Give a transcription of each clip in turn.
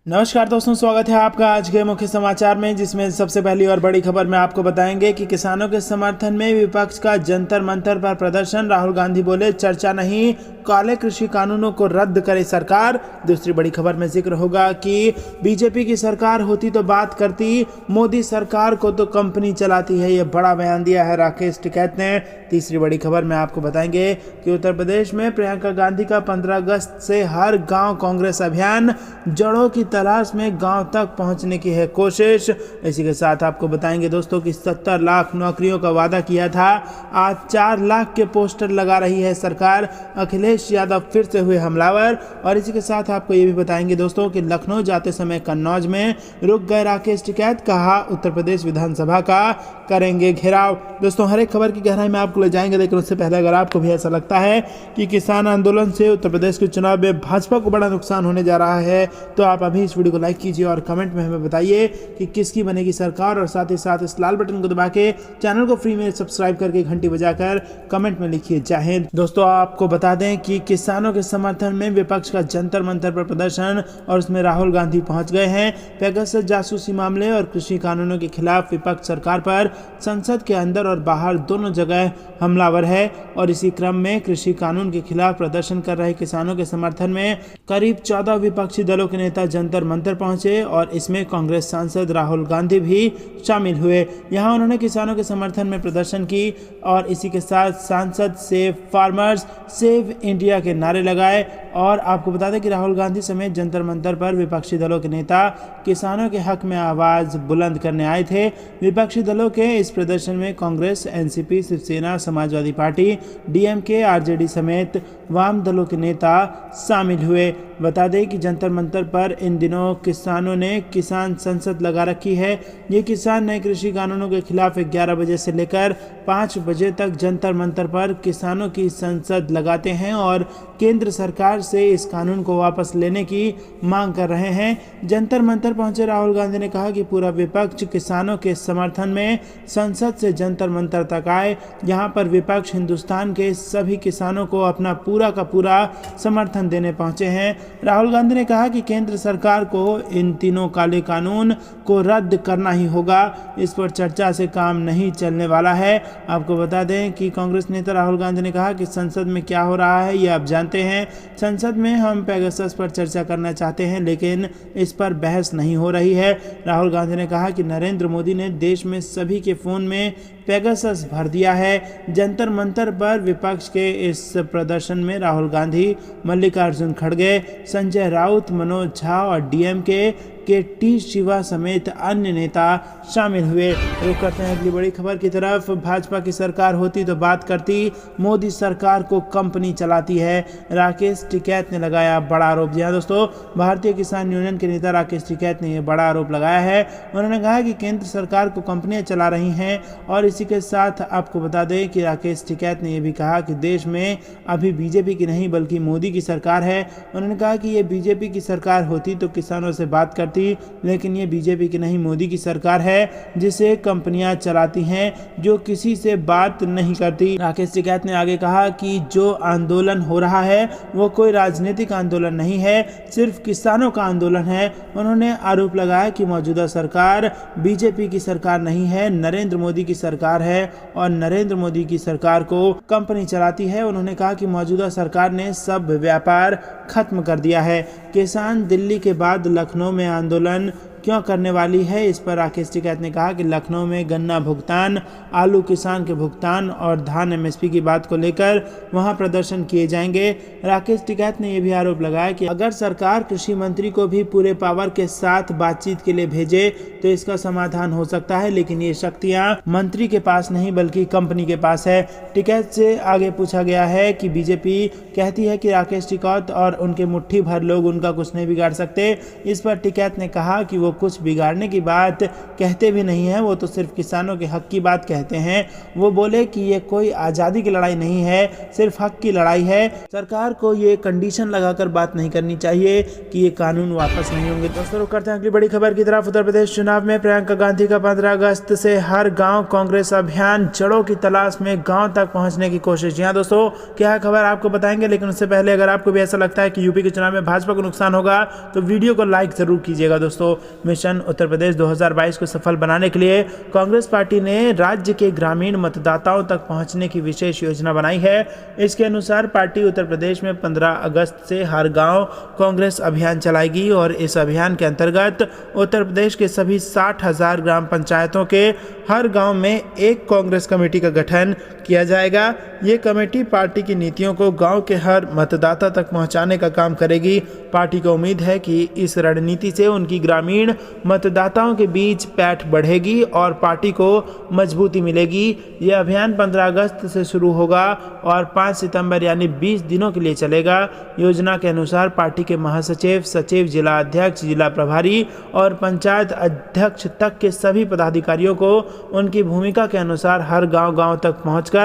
नमस्कार दोस्तों, स्वागत है आपका आज के मुख्य समाचार में, जिसमें सबसे पहली और बड़ी खबर में आपको बताएंगे कि किसानों के समर्थन में विपक्ष का जंतर मंतर पर प्रदर्शन। राहुल गांधी बोले चर्चा नहीं, काले कृषि कानूनों को रद्द करे सरकार। दूसरी बड़ी खबर में जिक्र होगा कि बीजेपी की सरकार होती तो बात करती, मोदी सरकार को तो कंपनी चलाती है। ये बड़ा बयान दिया है राकेश टिकैत ने। तीसरी बड़ी खबर में आपको बताएंगे कि उत्तर प्रदेश में प्रियंका गांधी का 15 अगस्त से हर गांव कांग्रेस अभियान, जड़ों की तलाश में गांव तक पहुंचने की है कोशिश। इसी के साथ आपको बताएंगे दोस्तों कि 70 लाख नौकरियों का वादा किया था, आज 4 लाख के पोस्टर लगा रही है सरकार। अखिलेश यादव फिर से हुए हमलावर। और इसी के साथ आपको ये भी बताएंगे दोस्तों कि लखनऊ जाते समय कन्नौज में रुक गए राकेश टिकैत, कहा उत्तर प्रदेश विधानसभा का करेंगे घेराव। दोस्तों हर एक खबर की गहराई में आपको ले जाएंगे, लेकिन उससे पहले अगर आपको भी ऐसा लगता है कि किसान आंदोलन से उत्तर प्रदेश के चुनाव में भाजपा को बड़ा नुकसान होने जा रहा है, तो आप अभी इस वीडियो को लाइक कीजिए और कमेंट में हमें बताइए कि किसकी बनेगी सरकार। और साथ ही साथ इस लाल बटन को दबा के चैनल को फ्री में सब्सक्राइब करके घंटी बजाकर कमेंट में लिखिए जय हिंद। दोस्तों आपको बता दें कि किसानों के समर्थन में विपक्ष का जंतर मंतर पर प्रदर्शन, और उसमें राहुल गांधी पहुंच गए हैं। पेगासस जासूसी मामले और कृषि कानूनों के खिलाफ विपक्ष सरकार पर संसद के अंदर और बाहर दोनों जगह हमलावर है। और इसी क्रम में कृषि कानून के खिलाफ प्रदर्शन कर रहे किसानों के समर्थन में करीब 14 विपक्षी दलों के नेता जंतर मंतर पहुंचे, और इसमें कांग्रेस सांसद राहुल गांधी भी शामिल हुए। यहां उन्होंने किसानों के समर्थन में प्रदर्शन की, और इसी के साथ सांसद सेव फार्मर्स, सेव इंडिया के नारे लगाए। और आपको बता दें कि राहुल गांधी समेत जंतर मंतर पर विपक्षी दलों के नेता किसानों के हक में आवाज बुलंद करने आए थे। विपक्षी दलों के इस प्रदर्शन में कांग्रेस, एनसीपी, शिवसेना, समाजवादी पार्टी, डीएमके, आरजेडी समेत वाम दलों के नेता शामिल हुए। बता दें कि जंतर मंतर पर इन दिनों किसानों ने किसान संसद लगा रखी है। ये किसान नए कृषि कानूनों के खिलाफ 11 बजे से लेकर 5 बजे तक जंतर मंतर पर किसानों की संसद लगाते हैं और केंद्र सरकार से इस कानून को वापस लेने की मांग कर रहे हैं। जंतर मंतर पहुंचे राहुल गांधी ने कहा कि पूरा विपक्ष किसानों के समर्थन में संसद से जंतर मंतर तक आए। यहाँ पर विपक्ष हिंदुस्तान के सभी किसानों को अपना पूरा का पूरा समर्थन देने पहुंचे हैं। राहुल गांधी ने कहा कि केंद्र सरकार को इन तीनों काले कानून को रद्द करना ही होगा, इस पर चर्चा से काम नहीं चलने वाला है। आपको बता दें कि कांग्रेस नेता राहुल गांधी ने कहा कि संसद में क्या हो रहा है ये आप जानते हैं। संसद में हम पेगासस पर चर्चा करना चाहते हैं, लेकिन इस पर बहस नहीं हो रही है। राहुल गांधी ने कहा कि नरेंद्र मोदी ने देश में सभी के फोन में पेगासस भर दिया है। जंतर मंतर पर विपक्ष के इस प्रदर्शन में राहुल गांधी, मल्लिकार्जुन खड़गे, संजय राउत, मनोज झा और डीएमके के टी शिवा समेत अन्य नेता शामिल हुए। रुक करते हैं अगली बड़ी खबर की तरफ। भाजपा की सरकार होती तो बात करती, मोदी सरकार को कंपनी चलाती है, राकेश टिकैत ने लगाया बड़ा आरोप। जी हाँ दोस्तों, भारतीय किसान यूनियन के नेता राकेश टिकैत ने यह बड़ा आरोप लगाया है। उन्होंने कहा कि केंद्र सरकार को कंपनियां चला रही हैं। और इसी के साथ आपको बता दें कि राकेश टिकैत ने यह भी कहा कि देश में अभी बीजेपी की नहीं बल्कि मोदी की सरकार है। उन्होंने कहा कि ये बीजेपी की सरकार होती तो किसानों से बात करती, लेकिन ये बीजेपी की नहीं मोदी की सरकार है, जिसे कंपनियां चलाती हैं, जो किसी से बात नहीं करती। राकेश टिकैत ने आगे कहा कि जो आंदोलन हो रहा है वो कोई राजनीतिक आंदोलन नहीं है, सिर्फ किसानों का आंदोलन है। उन्होंने आरोप लगाया कि मौजूदा सरकार बीजेपी की सरकार नहीं है, नरेंद्र मोदी की सरकार है और नरेंद्र मोदी की सरकार को कंपनी चलाती है। उन्होंने कहा कि मौजूदा सरकार ने सब व्यापार खत्म कर दिया है। किसान दिल्ली के बाद लखनऊ में आंदोलन क्यों करने वाली है, इस पर राकेश टिकैत ने कहा कि लखनऊ में गन्ना भुगतान, आलू किसान के भुगतान और धान एमएसपी की बात को लेकर वहां प्रदर्शन किए जाएंगे। राकेश टिकैत ने यह भी आरोप लगाया कि अगर सरकार कृषि मंत्री को भी पूरे पावर के साथ बातचीत के लिए भेजे तो इसका समाधान हो सकता है, लेकिन ये शक्तियां मंत्री के पास नहीं बल्कि कंपनी के पास है। टिकैत से आगे पूछा गया है कि बीजेपी कहती है कि राकेश टिकैत और उनके मुट्ठी भर लोग उनका कुछ नहीं बिगाड़ सकते। इस पर टिकैत ने कहा कि वो कुछ बिगाड़ने की बात कहते भी नहीं हैं, वो तो सिर्फ किसानों के हक की बात कहते हैं। वो बोले कि ये कोई आज़ादी की लड़ाई नहीं है, सिर्फ हक की लड़ाई है। सरकार को ये कंडीशन लगाकर बात नहीं करनी चाहिए कि ये कानून वापस नहीं होंगे। दोस्तों करते हैं अगली बड़ी खबर की तरफ। उत्तर प्रदेश चुनाव में प्रियंका गांधी का 15 अगस्त से हर गांव कांग्रेस अभियान, जड़ों की तलाश में गांव तक पहुंचने की कोशिश। जी हां दोस्तों, क्या है खबर आपको बताएंगे, लेकिन उससे पहले अगर आपको भी ऐसा लगता है कि यूपी के चुनाव में भाजपा को नुकसान होगा तो वीडियो को लाइक जरूर कीजिएगा। दोस्तों, मिशन उत्तर प्रदेश 2022 को सफल बनाने के लिए कांग्रेस पार्टी ने राज्य के ग्रामीण मतदाताओं तक पहुंचने की विशेष योजना बनाई है। इसके अनुसार पार्टी उत्तर प्रदेश में 15 अगस्त से हर गांव कांग्रेस अभियान चलाएगी और इस अभियान के अंतर्गत उत्तर प्रदेश के सभी 60,000 ग्राम पंचायतों के हर गांव में एक कांग्रेस कमेटी का गठन किया जाएगा। ये कमेटी पार्टी की नीतियों को गांव के हर मतदाता तक पहुंचाने का काम करेगी। पार्टी को उम्मीद है कि इस रणनीति से उनकी ग्रामीण मतदाताओं के बीच पैठ बढ़ेगी और पार्टी को मजबूती मिलेगी। यह अभियान 15 अगस्त से शुरू होगा और 5 सितंबर यानी 20 दिनों के लिए चलेगा। योजना के अनुसार पार्टी के महासचिव, सचिव, जिला अध्यक्ष, जिला प्रभारी और पंचायत अध्यक्ष तक के सभी पदाधिकारियों को उनकी भूमिका के अनुसार हर गांव तक पहुंचकर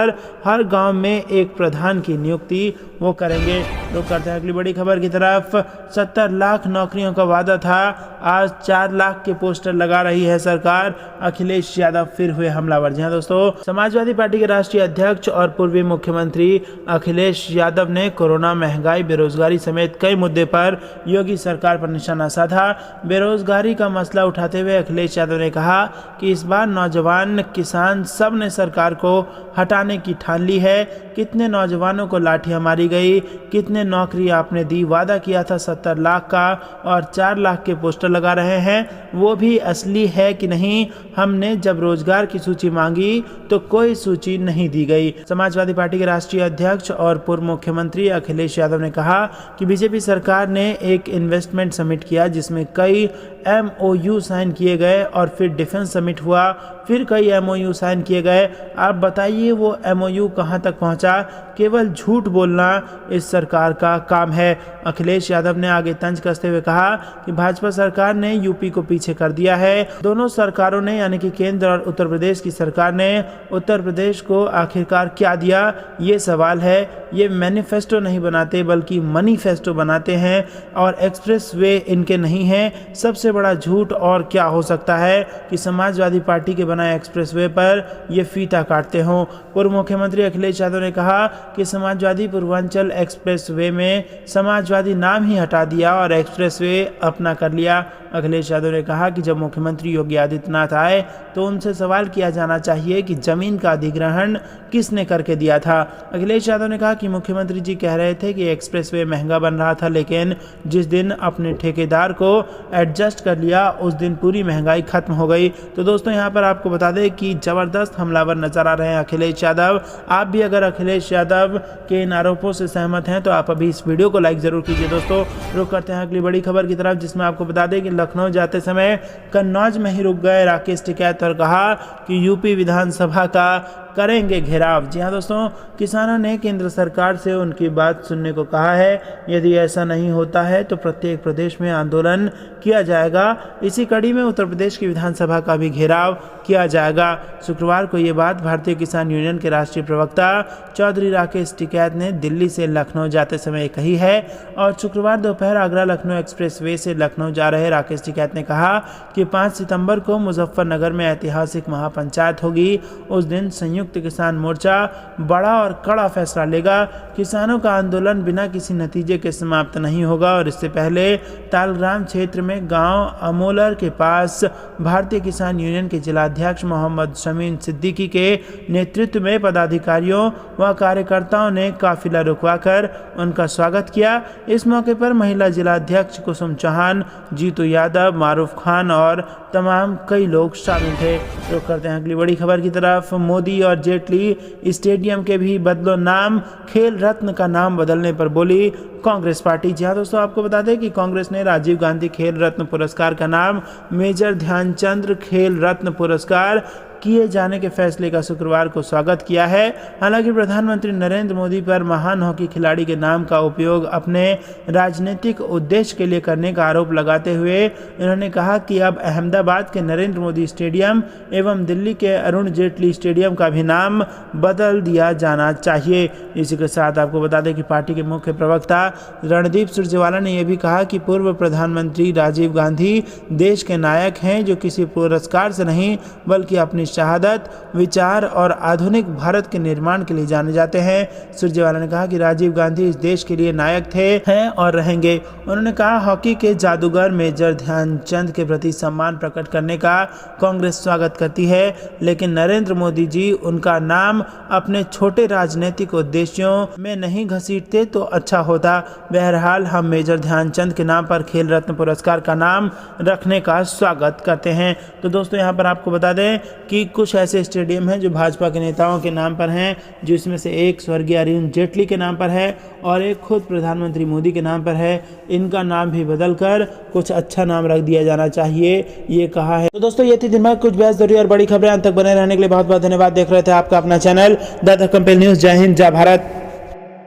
हर गांव में एक प्रधान की नियुक्ति वो करेंगे। तो करते हैं अगली बड़ी खबर की तरफ। 70 लाख नौकरियों का वादा था, आज 4 लाख के पोस्टर लगा रही है सरकार। अखिलेश यादव फिर हुए हमलावर। जी हाँ दोस्तों, समाजवादी पार्टी के राष्ट्रीय अध्यक्ष और पूर्व मुख्यमंत्री अखिलेश यादव ने कोरोना, महंगाई, बेरोजगारी समेत कई मुद्दे पर योगी सरकार पर निशाना साधा। बेरोजगारी का मसला उठाते हुए अखिलेश यादव ने कहा कि इस बार नौजवान, किसान सब ने सरकार को हटाने की ठान ली है। कितने नौजवानों को लाठियां मारी गई, कितने नौकरी आपने दी, वादा किया था 70 लाख का और 4 लाख के पोस्टर लगा रहे हैं, वो भी असली है कि नहीं। हमने जब रोजगार की सूची मांगी तो कोई सूची नहीं दी गई। समाजवादी पार्टी के राष्ट्रीय अध्यक्ष और पूर्व मुख्यमंत्री अखिलेश यादव ने कहा कि बीजेपी सरकार ने एक इन्वेस्टमेंट समिट किया जिसमें कई MOU साइन किए गए और फिर डिफेंस समिट हुआ, फिर कई MOU साइन किए गए। आप बताइए वो MOU कहां तक पहुंचा? केवल झूठ बोलना इस सरकार का काम है। अखिलेश यादव ने आगे तंज कसते हुए कहा कि भाजपा सरकार ने यूपी को पीछे कर दिया है। दोनों सरकारों ने यानी कि केंद्र और उत्तर प्रदेश की सरकार ने उत्तर प्रदेश को आखिरकार क्या दिया, ये सवाल है। ये मैनिफेस्टो नहीं बनाते बल्कि मनीफेस्टो बनाते हैं और एक्सप्रेस वे इनके नहीं है। सबसे बड़ा झूठ और क्या हो सकता है कि समाजवादी पार्टी के बनाए एक्सप्रेसवे पर ये फीता काटते हों। पूर्व मुख्यमंत्री अखिलेश यादव ने कहा कि समाजवादी पूर्वांचल एक्सप्रेसवे में समाजवादी नाम ही हटा दिया और एक्सप्रेसवे अपना कर लिया। अखिलेश यादव ने कहा कि जब मुख्यमंत्री योगी आदित्यनाथ आए तो उनसे सवाल किया जाना चाहिए कि जमीन का अधिग्रहण किसने करके दिया था। अखिलेश यादव ने कहा कि मुख्यमंत्री जी कह रहे थे कि एक्सप्रेसवे महंगा बन रहा था, लेकिन जिस दिन अपने ठेकेदार को एडजस्ट कर लिया उस दिन पूरी महंगाई खत्म हो गई। तो दोस्तों यहाँ पर आपको बता दें कि जबरदस्त हमलावर नजर आ रहे हैं अखिलेश यादव। आप भी अगर अखिलेश यादव के इन आरोपों से सहमत हैं तो आप अभी इस वीडियो को लाइक जरूर कीजिए। दोस्तों, रुक करते हैं अगली बड़ी खबर की तरफ, जिसमें आपको बता दें कि लखनऊ जाते समय कन्नौज में ही रुक गए राकेश टिकैत और कहा कि यूपी विधानसभा का करेंगे घेराव। जी हाँ दोस्तों, किसानों ने केंद्र सरकार से उनकी बात सुनने को कहा है। यदि ऐसा नहीं होता है तो प्रत्येक प्रदेश में आंदोलन किया जाएगा। इसी कड़ी में उत्तर प्रदेश की विधानसभा का भी घेराव किया जाएगा। शुक्रवार को ये बात भारतीय किसान यूनियन के राष्ट्रीय प्रवक्ता चौधरी राकेश टिकैत ने दिल्ली से लखनऊ जाते समय कही है और शुक्रवार दोपहर आगरा लखनऊ एक्सप्रेसवे से लखनऊ जा रहे राकेश टिकैत ने कहा कि 5 सितंबर को मुजफ्फरनगर में ऐतिहासिक महापंचायत होगी। उस दिन संयुक्त किसान मोर्चा बड़ा और कड़ा फैसला लेगा। किसानों का आंदोलन बिना किसी नतीजे के समाप्त नहीं होगा और इससे पहले तालग्राम क्षेत्र में गांव अमोलर के पास भारतीय किसान यूनियन के जिलाध्यक्ष मोहम्मद शमीन सिद्दीकी के नेतृत्व में पदाधिकारियों व कार्यकर्ताओं ने काफिला रुकवाकर उनका स्वागत किया। इस मौके पर महिला जिलाध्यक्ष कुसुम चौहान, जीतू यादव, मारूफ खान और तमाम कई लोग शामिल थे। तो करते हैं अगली बड़ी खबर की तरफ। मोदी और जेटली स्टेडियम के भी बदलो नाम, खेल रत्न का नाम बदलने पर बोली कांग्रेस पार्टी। जी हाँ दोस्तों, आपको बता दें कि कांग्रेस ने राजीव गांधी खेल रत्न पुरस्कार का नाम मेजर ध्यानचंद खेल रत्न पुरस्कार किए जाने के फैसले का शुक्रवार को स्वागत किया है। हालांकि प्रधानमंत्री नरेंद्र मोदी पर महान हॉकी खिलाड़ी के नाम का उपयोग अपने राजनीतिक उद्देश्य के लिए करने का आरोप लगाते हुए उन्होंने कहा कि अब अहमदाबाद के नरेंद्र मोदी स्टेडियम एवं दिल्ली के अरुण जेटली स्टेडियम का भी नाम बदल दिया जाना चाहिए। इसी के साथ आपको बता दें कि पार्टी के मुख्य प्रवक्ता रणदीप सुरजेवाला ने यह भी कहा कि पूर्व प्रधानमंत्री राजीव गांधी देश के नायक हैं जो किसी पुरस्कार से नहीं बल्कि अपनी शहादत, विचार और आधुनिक भारत के निर्माण के लिए जाने जाते हैं। सुरजेवाला ने कहा कि राजीव गांधी इस देश के लिए नायक थे, हैं और रहेंगे। उन्होंने कहा हॉकी के जादूगर मेजर ध्यानचंद के प्रति सम्मान प्रकट करने का कांग्रेस स्वागत करती है, लेकिन नरेंद्र मोदी जी उनका नाम अपने छोटे राजनीतिक उद्देश्यों में नहीं घसीटते तो अच्छा होता। बहरहाल हम मेजर ध्यानचंद के नाम पर खेल रत्न पुरस्कार का नाम रखने का स्वागत करते हैं। तो दोस्तों यहाँ पर आपको बता दें कि कुछ ऐसे स्टेडियम हैं जो भाजपा के नेताओं के नाम पर हैं, जिसमें से एक स्वर्गीय अरुण जेटली के नाम पर है और एक खुद प्रधानमंत्री मोदी के नाम पर है। इनका नाम भी बदलकर कुछ अच्छा नाम रख दिया जाना चाहिए, ये कहा है। तो दोस्तों ये थी दिन भर कुछ बहस जरूरी और बड़ी खबरें। अंत तक बने रहने के लिए बहुत बहुत धन्यवाद। देख रहे थे आपका अपना चैनल द कंपेल न्यूज। जय हिंद, जय भारत।